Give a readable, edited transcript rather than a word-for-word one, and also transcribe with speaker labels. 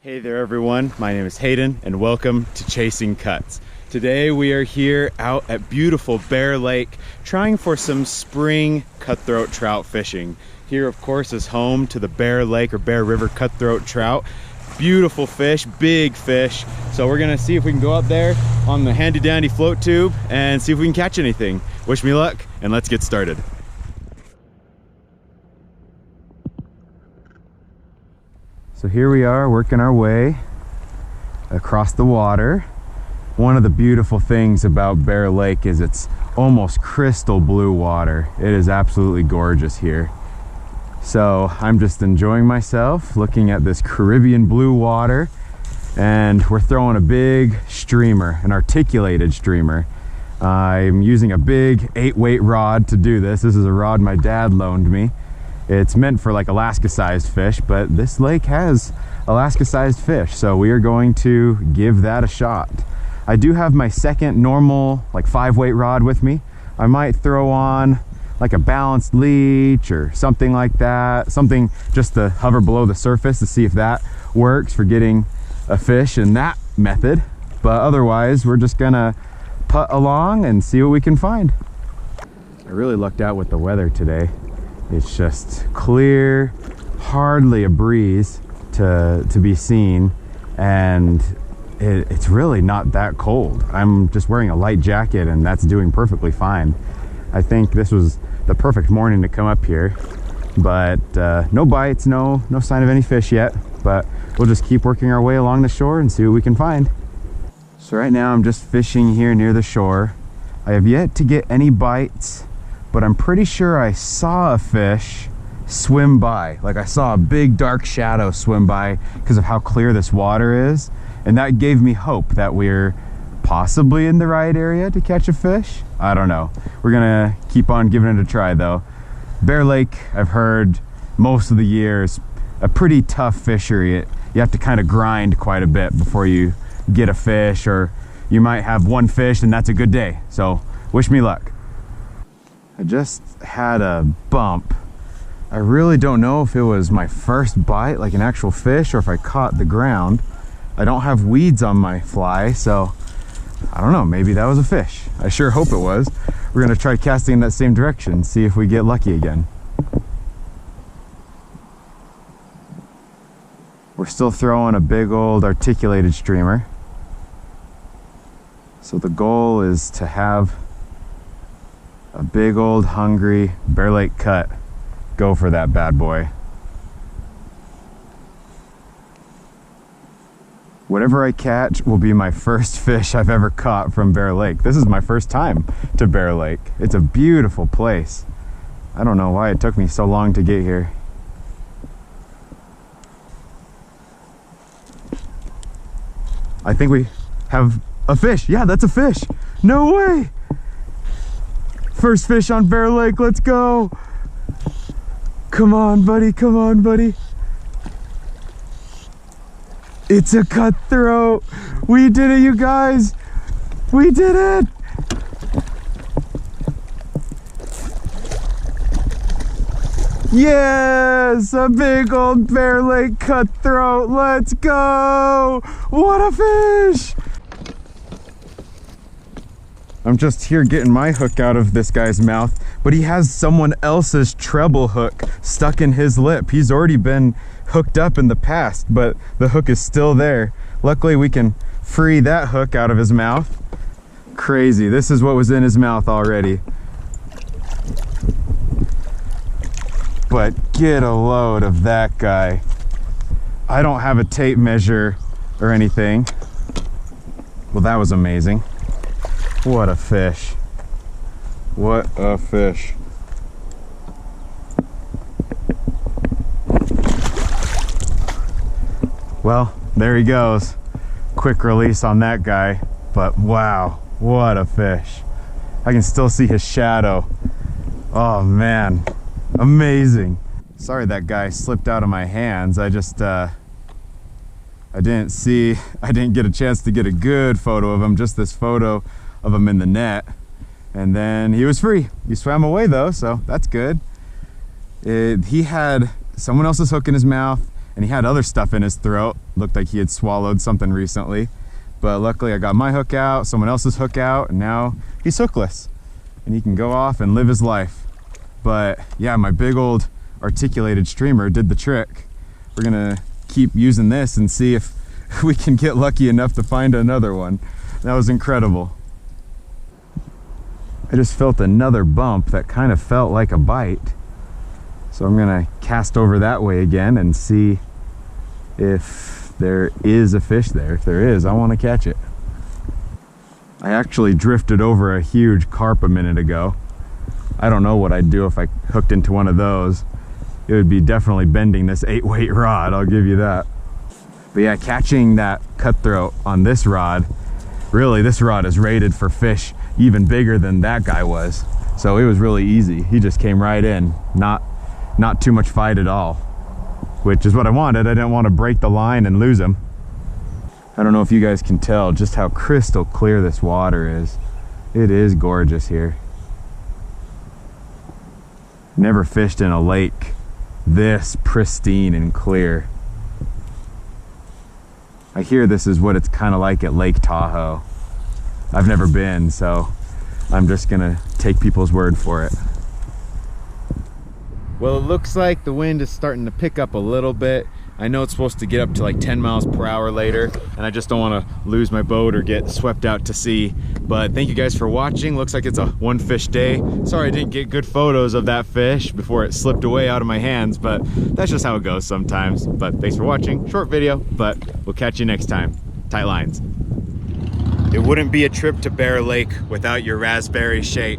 Speaker 1: Hey there everyone, my name is Hayden and welcome to Chasing Cuts. Today we are here out at beautiful Bear Lake trying for some spring cutthroat trout fishing. Here of course is home to the Bear Lake or Bear River cutthroat trout. Beautiful fish, big fish. So we're gonna see if we can go out there on the handy dandy float tube and see if we can catch anything. Wish me luck and let's get started. So here we are working our way across the water. One of the beautiful things about Bear Lake is it's almost crystal blue water. It is absolutely gorgeous here. So I'm just enjoying myself looking at this Caribbean blue water, and we're throwing a big streamer, an articulated streamer. I'm using a big 8-weight rod to do this. This is a rod my dad loaned me. It's meant for like Alaska-sized fish, but this lake has Alaska-sized fish, so we are going to give that a shot. I do have my second normal like 5-weight rod with me. I might throw on like a balanced leech or something like that, something just to hover below the surface to see if that works for getting a fish in that method. But otherwise, we're just gonna putt along and see what we can find. I really lucked out with the weather today. It's just clear, hardly a breeze to be seen, and it's really not that cold. I'm just wearing a light jacket and that's doing perfectly fine. I think this was the perfect morning to come up here, but no bites, no sign of any fish yet, but we'll just keep working our way along the shore and see what we can find. So right now I'm just fishing here near the shore. I have yet to get any bites, but I'm pretty sure I saw a fish swim by. Like I saw a big dark shadow swim by because of how clear this water is. And that gave me hope that we're possibly in the right area to catch a fish. I don't know. We're gonna keep on giving it a try though. Bear Lake, I've heard most of the year is a pretty tough fishery. You have to kind of grind quite a bit before you get a fish, or you might have one fish and that's a good day. So wish me luck. I just had a bump. I really don't know if it was my first bite, like an actual fish, or if I caught the ground. I don't have weeds on my fly, so I don't know, maybe that was a fish. I sure hope it was. We're gonna try casting in that same direction, see if we get lucky again. We're still throwing a big old articulated streamer. So the goal is to have a big old hungry Bear Lake cut. Go for that bad boy. Whatever I catch will be my first fish I've ever caught from Bear Lake. This is my first time to Bear Lake. It's a beautiful place. I don't know why it took me so long to get here. I think we have a fish. Yeah, that's a fish. No way. First fish on Bear Lake, let's go. Come on, buddy, come on, buddy. It's a cutthroat. We did it, you guys. We did it. Yes, a big old Bear Lake cutthroat. Let's go. What a fish. I'm just here getting my hook out of this guy's mouth, but he has someone else's treble hook stuck in his lip. He's already been hooked up in the past, but the hook is still there. Luckily, we can free that hook out of his mouth. Crazy, this is what was in his mouth already. But get a load of that guy. I don't have a tape measure or anything. Well, that was amazing. What a fish. What a fish. Well, there he goes. Quick release on that guy, but wow, what a fish. I can still see his shadow. Oh man, amazing. Sorry that guy slipped out of my hands. I didn't get a chance to get a good photo of him, just this photo of him in the net, and then he was free. He swam away though, so that's good. He had someone else's hook in his mouth, and he had other stuff in his throat. Looked like he had swallowed something recently. But luckily I got my hook out, someone else's hook out, and now he's hookless. And he can go off and live his life. But yeah, my big old articulated streamer did the trick. We're gonna keep using this and see if we can get lucky enough to find another one. That was incredible. I just felt another bump that kind of felt like a bite. So I'm gonna cast over that way again and see if there is a fish there. If there is, I want to catch it. I actually drifted over a huge carp a minute ago. I don't know what I'd do if I hooked into one of those. It would be definitely bending this 8-weight rod, I'll give you that. But yeah, catching that cutthroat on this rod, really this rod is rated for fish even bigger than that guy was. So it was really easy. He just came right in, not too much fight at all, which is what I wanted. I didn't want to break the line and lose him. I don't know if you guys can tell just how crystal clear this water is. It is gorgeous here. Never fished in a lake this pristine and clear. I hear this is what it's kind of like at Lake Tahoe. I've never been, so I'm just gonna take people's word for it. Well, it looks like the wind is starting to pick up a little bit. I know it's supposed to get up to like 10 miles per hour later, and I just don't want to lose my boat or get swept out to sea. But thank you guys for watching. Looks like it's a one fish day. Sorry I didn't get good photos of that fish before it slipped away out of my hands, but that's just how it goes sometimes. But thanks for watching. Short video, but we'll catch you next time. Tight lines. It wouldn't be a trip to Bear Lake without your raspberry shake.